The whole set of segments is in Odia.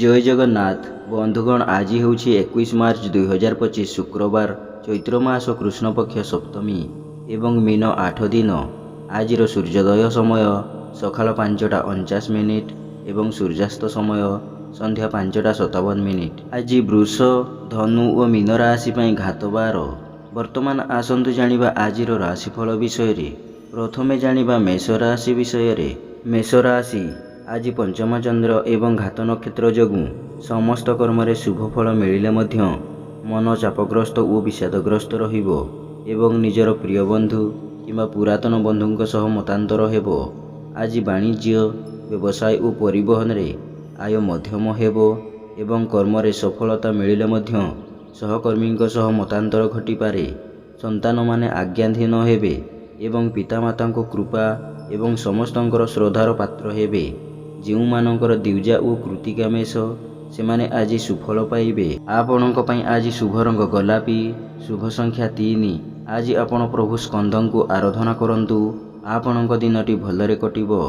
जय जगन्नाथ बंधुगण आज हूँ 21 मार्च 2025 शुक्रवार चैत्र मास कृष्ण पक्ष सप्तमी एवं मीन 8 दिन। आज सूर्योदय समय सकाल 5:49 एवं सूर्यास्त समय संध्या 5:57। आज वृष धनु और मीन राशि घात बार। वर्तमान आसतु जानिबा आजिर राशिफल विषय। प्रथमे जानिबा मेष राशि विषय। मेष राशि आज पंचम चंद्र एवं घात नक्षत्र जोगु समस्त कर्म शुभ फल मिलिले मध्य मन चापग्रस्त और विषादग्रस्त रहिबो एवं निजर प्रिय बंधु किंबा पुरातन बंधुंक सह मतांतर हेबो। आज वाणिज्य व्यवसाय और परिवहन रे आय मध्यम हेबो एवं कर्म रे सफलता मिलिले मध्य सहकर्मींक सह मतांतर घटी पारे। संतान माने आज्ञाधीन हेबे एवं पितामाता कृपा एवं समस्तंकर श्रद्धार पात्र हेबे। जो मानकर द्विजा और कृतिका मेष से माने आज सुफल पाइबे। आपणक पई आज शुभ रंग गोलापी, शुभ संख्या 3। आज आपण प्रभु स्कंदं को आराधना करंतु आपणक दिनटी भलरे कटिबो।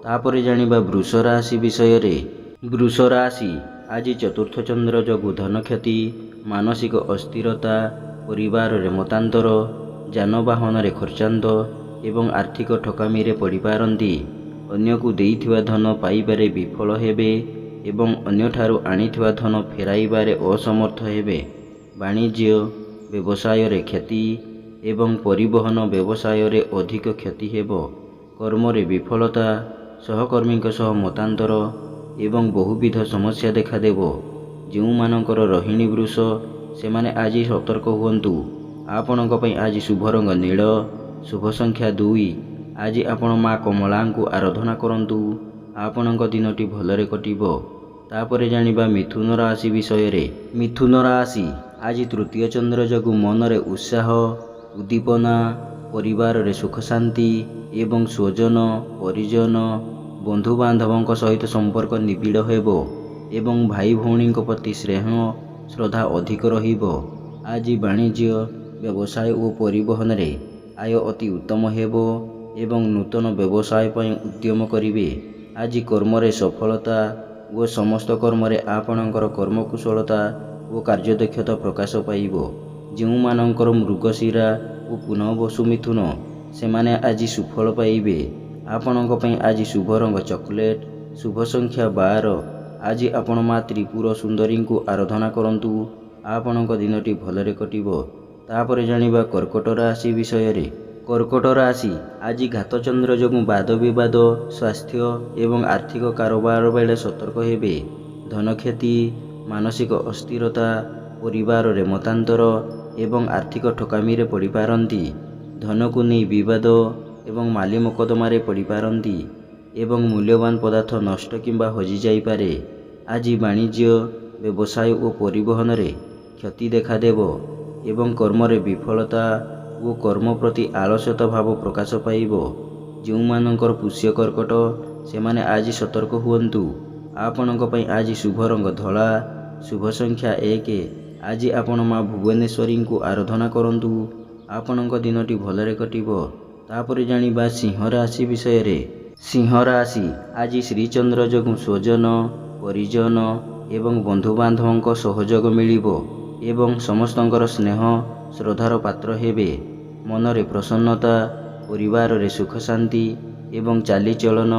तापरे जानिबा वृष राशि विषय रे। वृष राशि आज चतुर्थ चंद्र जोगु धन क्षति, मानसिक अस्थिरता, परिवार रे मतांतर, जानवाहन रे खर्चांत एवं आर्थिक ठकामी रे पड़ी पारंती। अन्य को देइथिबा धन पाइबारे विफल हेबे एवं अन्य ठारू आनिथिबा धन फेराइबारे असमर्थ हेबे। वाणिज्य व्यवसाय रे क्षति एवं परिवहन व्यवसाय रे अधिक क्षति हेबो। कर्म रे विफलता, सहकर्मींक सह मतांतर एवं बहुविध समस्या देखा देबो। जो मानकर रोहिणी वृष से माने आज सतर्क हुअन्तु। आपणक पई आज शुभ रंग नील, शुभ संख्या 2। आज आपण माँ कमला को आराधना करंतु आपणक दिनटी भलरे कटिबो। तापरे जानिबा मिथुन राशि विषय रे। मिथुन राशि आज तृतीय चंद्र जोगु मन रे उत्साह, उद्दीपना, परिवार रे सुख शांति एवं स्वजन परिजन बंधु बांधवों सहित संपर्क निबिड़ हेबो एवं भाई भौणी प्रति स्नेह श्रद्धा अधिक रहिबो। आज वाणिज्य व्यवसाय और परिवहन रे आय अति उत्तम हेबो एवं नूतन व्यवसाय पर उद्यम करिवे। आज कर्म रे सफलता और समस्त कर्म रे आपणकर कर्मकुशलता और कार्यदक्षता प्रकाश पाइबो। जो मानकर मृगशिरा और पुनर्वसु मिथुन से माने आज सुफल पाइबे। आपणक पई आज शुभ रंग चॉकलेट, शुभ संख्या 12। आज आपण माँ त्रिपुर सुंदरी को आराधना करंतु आपणक दिनटी भलरे कटिबो। तापरे जानिबा कर्कट राशि विषय रे। कर्कट राशि आज घात चंद्र जोगु वाद विवाद, स्वास्थ्य एवं आर्थिक कारोबार बेले सतर्क हेबे। धन क्षति, मानसिक अस्थिरता, परिवार रे मतांतर एवं आर्थिक ठकामी रे पड़ी पारंती। धन को नहीं विवाद एवं माली मोकदमा रे पड़ी पारंती एवं मूल्यवान पदार्थ नष्ट किंबा हजि जाई पारे। आज वाणिज्य व्यवसाय और परिवहन रे क्षति देखा देबो एवं कर्म रे विफलता वो कर्म प्रति आलस्यता भाव प्रकाश पाइबो। जो मानकर पुष्य कर्कट से माने आज सतर्क हुअन्तु। आपणक पई आज शुभ रंग धला, शुभ संख्या 1। आज आपण माँ भुवनेश्वरी को आराधना करंतु आपणक दिनटी भलरे कटिबो। तापरे जानिबा सिंह राशि विषय रे। सिंह राशि आज श्रीचंद्र जोगु स्वजन परिजन एवं बंधु बांधवों सहयोग मिलिबो एवं समस्तंकर स्नेह श्रद्धार पात्र हेबे। मन रे प्रसन्नता, परिवार रे सुख शांति एवं चालीचलन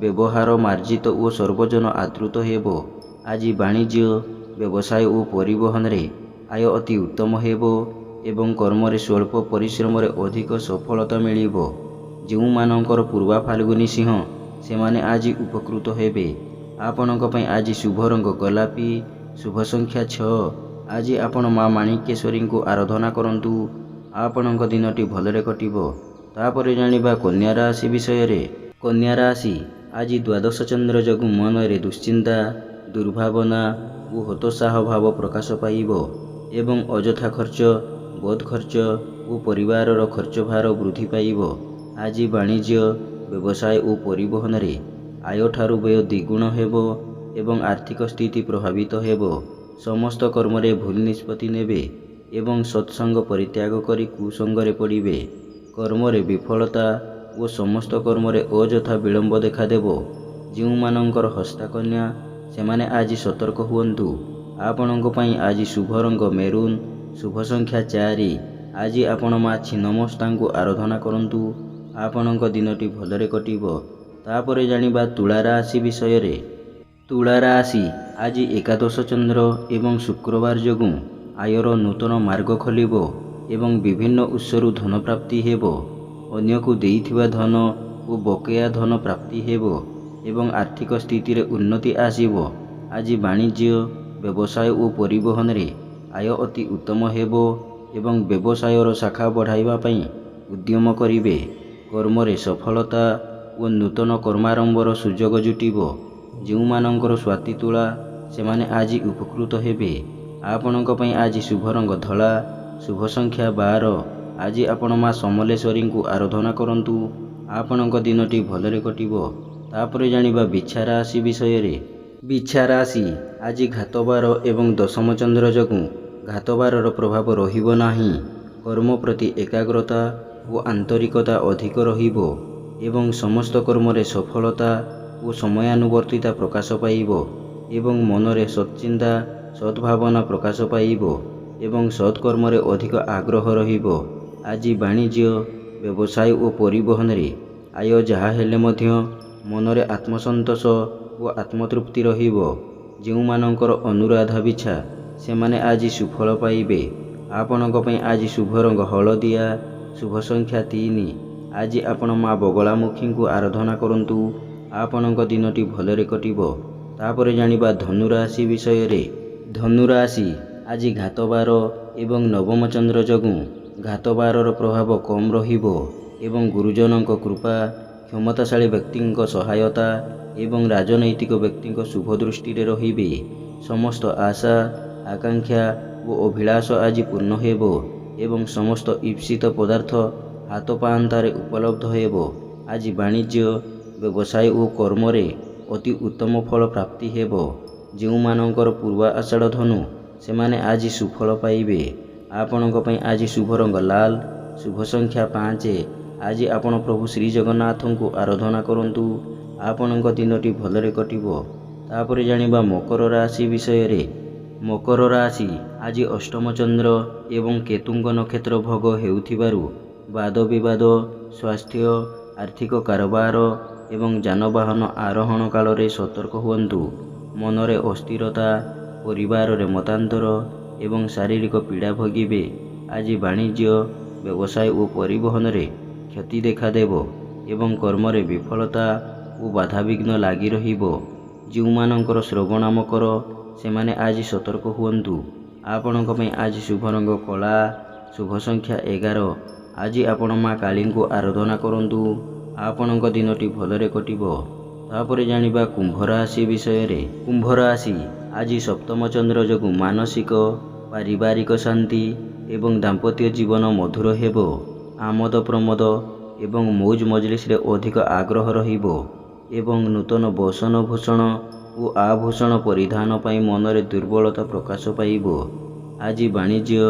व्यवहार मार्जित और सर्वजन आदृत हेबो। आज वाणिज्य व्यवसाय और परिवहन रे आय अति उत्तम हेबो एवं कर्म रे स्वल्प परिश्रम रे अधिक सफलता मिलिबो। जो मानकर पूर्वा फाल्गुनी सिंह से माने आज उपकृत हेबे। आपणक पई आज शुभ रंग गोलापी, शुभ संख्या 6। आज आपण माँ माणिक्येश्वरी को आराधना करंतु आपणक दिनटी भलरे कटिबो। तापरे जानिबा कन्या राशि विषय रे। कन्या राशि आज द्वादश चंद्र जोगु मन रे दुश्चिंता, दुर्भावना और हतोत्साह भाव प्रकाश पाइबो एवं अजथा खर्च, बोध खर्च और परिवार रो खर्च भार वृद्धि पाइबो। आज वाणिज्य व्यवसाय और परिवहन रे आय ठारू व्यय द्विगुण हेबो एवं आर्थिक स्थिति प्रभावित हेबो। समस्त कर्म रे भूल निष्पत्ति नेबे एवं सत्संग परित्याग करी कुसंग रे पड़िबे। कर्म रे विफलता और समस्त कर्म रे अजथा विलंब देखा देबो। जो मानकर हस्ताकन्या ସେମାନେ ଆଜି ସତର୍କ ହୁଅନ୍ତୁ। ଆପଣଙ୍କ ପାଇଁ ଆଜି ଶୁଭ ରଙ୍ଗ ମେରୁନ୍, ଶୁଭ ସଂଖ୍ୟା 4। ଆଜି ଆପଣ ମା ଛିନ୍ନମସ୍ତାଙ୍କୁ ଆରାଧନା କରନ୍ତୁ। ଆପଣଙ୍କ ଦିନଟି ଭଲରେ କଟିବ। ତାପରେ ଜାଣିବା ତୁଳା ରାଶି ବିଷୟରେ। ତୁଳା ରାଶି ଆଜି ଏକାଦଶ ଚନ୍ଦ୍ର ଏବଂ ଶୁକ୍ରବାର ଯୋଗୁଁ ଆୟର ନୂତନ ମାର୍ଗ ଖୋଲିବ ଏବଂ ବିଭିନ୍ନ ଉତ୍ସରୁ ଧନ ପ୍ରାପ୍ତି ହେବ। ଅନ୍ୟକୁ ଦେଇଥିବା ଧନ ଓ ବକେୟା ଧନ ପ୍ରାପ୍ତି ହେବ ଏବଂ ଆର୍ଥିକ ସ୍ଥିତିରେ ଉନ୍ନତି ଆସିବ। ଆଜି ବାଣିଜ୍ୟ, ବ୍ୟବସାୟ ଓ ପରିବହନରେ ଆୟ ଅତି ଉତ୍ତମ ହେବ ଏବଂ ବ୍ୟବସାୟର ଶାଖା ବଢ଼ାଇବା ପାଇଁ ଉଦ୍ୟମ କରିବେ। କର୍ମରେ ସଫଳତା ଓ ନୂତନ କର୍ମାରମ୍ଭର ସୁଯୋଗ ଜୁଟିବ। ଯେଉଁମାନଙ୍କର ସ୍ୱାତି ତୁଳା ସେମାନେ ଆଜି ଉପକୃତ ହେବେ। ଆପଣଙ୍କ ପାଇଁ ଆଜି ଶୁଭ ରଙ୍ଗ ଧଳା, ଶୁଭ ସଂଖ୍ୟା 12। ଆଜି ଆପଣ ମା ସମଲେଶ୍ୱରୀଙ୍କୁ ଆରାଧନା କରନ୍ତୁ। ଆପଣଙ୍କ ଦିନଟି ଭଲରେ କଟିବ। ତାପରେ ଜାଣିବା ବିଛା ରାଶି ବିଷୟରେ। ବିଛା ରାଶି ଆଜି ଘାତବାର ଏବଂ ଦଶମ ଚନ୍ଦ୍ର ଯୋଗୁଁ ଘାତବାରର ପ୍ରଭାବ ରହିବ ନାହିଁ। କର୍ମ ପ୍ରତି ଏକାଗ୍ରତା ଓ ଆନ୍ତରିକତା ଅଧିକ ରହିବ ଏବଂ ସମସ୍ତ କର୍ମରେ ସଫଳତା ଓ ସମୟାନୁବର୍ତ୍ତିତା ପ୍ରକାଶ ପାଇବ ଏବଂ ମନରେ ସତ୍ଚିନ୍ତା, ସଦ୍ଭାବନା ପ୍ରକାଶ ପାଇବ ଏବଂ ସତ୍କର୍ମରେ ଅଧିକ ଆଗ୍ରହ ରହିବ। ଆଜି ବାଣିଜ୍ୟ, ବ୍ୟବସାୟ ଓ ପରିବହନରେ ଆୟ ଯାହା ହେଲେ ମଧ୍ୟ ମନରେ ଆତ୍ମସନ୍ତୋଷ ଓ ଆତ୍ମତୃପ୍ତି ରହିବ। ଯେଉଁମାନଙ୍କର ଅନୁରାଧା ବିଛା ସେମାନେ ଆଜି ସୁଫଳ ପାଇବେ। ଆପଣଙ୍କ ପାଇଁ ଆଜି ଶୁଭ ରଙ୍ଗ ହଳଦିଆ, ଶୁଭ ସଂଖ୍ୟା 3। ଆଜି ଆପଣ ମା ବଗଳାମୁଖୀଙ୍କୁ ଆରାଧନା କରନ୍ତୁ। ଆପଣଙ୍କ ଦିନଟି ଭଲରେ କଟିବ। ତାପରେ ଜାଣିବା ଧନୁ ରାଶି ବିଷୟରେ। ଧନୁ ରାଶି ଆଜି ଘାତବାର ଏବଂ ନବମ ଚନ୍ଦ୍ର ଯୋଗୁଁ ଘାତବାରର ପ୍ରଭାବ କମ୍ ରହିବ ଏବଂ ଗୁରୁଜନଙ୍କ କୃପା, କ୍ଷମତାଶାଳୀ ବ୍ୟକ୍ତିଙ୍କ ସହାୟତା ଏବଂ ରାଜନୈତିକ ବ୍ୟକ୍ତିଙ୍କ ଶୁଭ ଦୃଷ୍ଟିରେ ରହିବେ। ସମସ୍ତ ଆଶା, ଆକାଂକ୍ଷା ଓ ଅଭିଳାଷ ଆଜି ପୂର୍ଣ୍ଣ ହେବ ଏବଂ ସମସ୍ତ ଇପ୍ସିତ ପଦାର୍ଥ ହାତ ପାଆନ୍ତାରେ ଉପଲବ୍ଧ ହେବ। ଆଜି ବାଣିଜ୍ୟ, ବ୍ୟବସାୟ ଓ କର୍ମରେ ଅତି ଉତ୍ତମ ଫଳ ପ୍ରାପ୍ତି ହେବ। ଯେଉଁମାନଙ୍କର ପୂର୍ବ ଆଷାଢ଼ ଧନୁ ସେମାନେ ଆଜି ସୁଫଳ ପାଇବେ। ଆପଣଙ୍କ ପାଇଁ ଆଜି ଶୁଭ ରଙ୍ଗ ଲାଲ, ଶୁଭ ସଂଖ୍ୟା 5। ଆଜି ଆପଣ ପ୍ରଭୁ ଶ୍ରୀ ଜଗନ୍ନାଥଙ୍କୁ ଆରାଧନା କରନ୍ତୁ। ଆପଣଙ୍କ ଦିନଟି ଭଲରେ କଟିବ। ତାପରେ ଜାଣିବା ମକର ରାଶି ବିଷୟରେ। ମକର ରାଶି ଆଜି ଅଷ୍ଟମ ଚନ୍ଦ୍ର ଏବଂ କେତୁଙ୍କ ନକ୍ଷତ୍ର ଭୋଗ ହେଉଥିବାରୁ ବାଦ ବିବାଦ, ସ୍ୱାସ୍ଥ୍ୟ, ଆର୍ଥିକ କାରବାର ଏବଂ ଯାନବାହନ ଆରୋହଣ କାଳରେ ସତର୍କ ହୁଅନ୍ତୁ। ମନରେ ଅସ୍ଥିରତା, ପରିବାରରେ ମତାନ୍ତର ଏବଂ ଶାରୀରିକ ପୀଡ଼ା ଭୋଗିବେ। ଆଜି ବାଣିଜ୍ୟ, ବ୍ୟବସାୟ ଓ ପରିବହନରେ କ୍ଷତି ଦେଖାଦେବ ଏବଂ କର୍ମରେ ବିଫଳତା ଓ ବାଧାବିଘ୍ନ ଲାଗି ରହିବ। ଯେଉଁମାନଙ୍କର ଶ୍ରବଣ ମକର ସେମାନେ ଆଜି ସତର୍କ ହୁଅନ୍ତୁ। ଆପଣଙ୍କ ପାଇଁ ଆଜି ଶୁଭ ରଙ୍ଗ କଳା, ଶୁଭ ସଂଖ୍ୟା 11। ଆଜି ଆପଣ ମା କାଳୀଙ୍କୁ ଆରାଧନା କରନ୍ତୁ। ଆପଣଙ୍କ ଦିନଟି ଭଲରେ କଟିବ। ତାପରେ ଜାଣିବା କୁମ୍ଭ ରାଶି ବିଷୟରେ। କୁମ୍ଭ ରାଶି ଆଜି ସପ୍ତମ ଚନ୍ଦ୍ର ଯୋଗୁଁ ମାନସିକ, ପାରିବାରିକ ଶାନ୍ତି ଏବଂ ଦାମ୍ପତ୍ୟ ଜୀବନ ମଧୁର ହେବ। ଆମୋଦ ପ୍ରମୋଦ ଏବଂ ମୌଜ ମଜଲିସରେ ଅଧିକ ଆଗ୍ରହ ରହିବ ଏବଂ ନୂତନ ବସନ ଭୂଷଣ ଓ ଆଭୂଷଣ ପରିଧାନ ପାଇଁ ମନରେ ଦୁର୍ବଳତା ପ୍ରକାଶ ପାଇବ। ଆଜି ବାଣିଜ୍ୟ,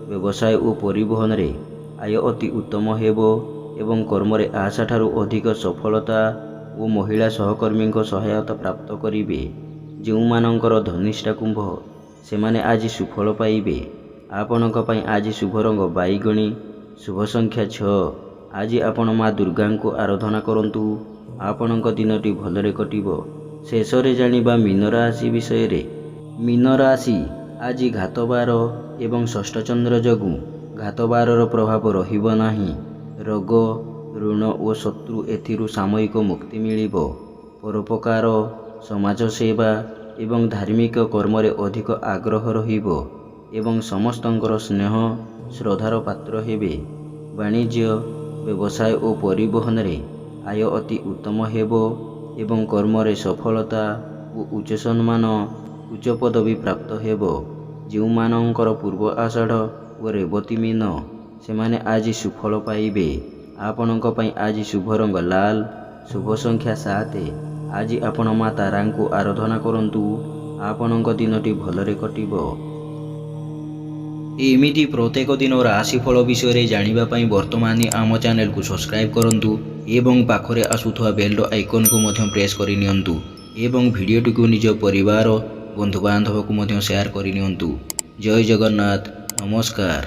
ବ୍ୟବସାୟ ଓ ପରିବହନରେ ଆୟ ଅତି ଉତ୍ତମ ହେବ ଏବଂ କର୍ମରେ ଆଶାଠାରୁ ଅଧିକ ସଫଳତା ଓ ମହିଳା ସହକର୍ମୀଙ୍କ ସହାୟତା ପ୍ରାପ୍ତ କରିବେ। ଯେଉଁମାନଙ୍କର ଧନିଷ୍ଠା କୁମ୍ଭ ସେମାନେ ଆଜି ସୁଫଳ ପାଇବେ। ଆପଣଙ୍କ ପାଇଁ ଆଜି ଶୁଭ ରଙ୍ଗ ବାଇଗଣୀ, ଶୁଭ ସଂଖ୍ୟା 6। ଆଜି ଆପଣ ମା ଦୁର୍ଗାଙ୍କୁ ଆରାଧନା କରନ୍ତୁ। ଆପଣଙ୍କ ଦିନଟି ଭଲରେ କଟିବ। ଶେଷରେ ଜାଣିବା ମୀନ ରାଶି ବିଷୟରେ। ମୀନ ରାଶି ଆଜି ଘାତବାର ଏବଂ ଷଷ୍ଠ ଚନ୍ଦ୍ର ଯୋଗୁଁ ଘାତବାରର ପ୍ରଭାବ ରହିବ ନାହିଁ। ରୋଗ, ଋଣ ଓ ଶତ୍ରୁ ଏଥିରୁ ସାମୟିକ ମୁକ୍ତି ମିଳିବ। ପରୋପକାର, ସମାଜ ସେବା ଏବଂ ଧାର୍ମିକ କର୍ମରେ ଅଧିକ ଆଗ୍ରହ ରହିବ ଏବଂ ସମସ୍ତଙ୍କର ସ୍ନେହ, ଶ୍ରଦ୍ଧାର ପାତ୍ର ହେବେ। ବାଣିଜ୍ୟ, ବ୍ୟବସାୟ ଓ ପରିବହନରେ ଆୟ ଅତି ଉତ୍ତମ ହେବ ଏବଂ କର୍ମରେ ସଫଳତା ଓ ଉଚ୍ଚ ସମ୍ମାନ, ଉଚ୍ଚ ପଦବୀ ପ୍ରାପ୍ତ ହେବ। ଯେଉଁମାନଙ୍କର ପୂର୍ବ ଆଷାଢ଼ ଓ ରେବତୀ ମୀନ ସେମାନେ ଆଜି ସୁଫଳ ପାଇବେ। ଆପଣଙ୍କ ପାଇଁ ଆଜି ଶୁଭ ରଙ୍ଗ ଲାଲ, ଶୁଭ ସଂଖ୍ୟା 7। ଆଜି ଆପଣ ମା ତାରାଙ୍କୁ ଆରାଧନା କରନ୍ତୁ। ଆପଣଙ୍କ ଦିନଟି ଭଲରେ କଟିବ। ଏମିତି ପ୍ରତ୍ୟେକ ଦିନ ରାଶିଫଳ ବିଷୟରେ ଜାଣିବା ପାଇଁ ବର୍ତ୍ତମାନ ଆମ ଚ୍ୟାନେଲକୁ ସବସ୍କ୍ରାଇବ୍ କରନ୍ତୁ ଏବଂ ପାଖରେ ଆସୁଥିବା ବେଲ୍ର ଆଇକନ୍କୁ ମଧ୍ୟ ପ୍ରେସ୍ କରିନିଅନ୍ତୁ। ଏବଂ ଭିଡ଼ିଓଟିକୁ ନିଜ ପରିବାର ବନ୍ଧୁବାନ୍ଧବକୁ ମଧ୍ୟ ସେୟାର କରିନିଅନ୍ତୁ। ଜୟ ଜଗନ୍ନାଥ। ନମସ୍କାର।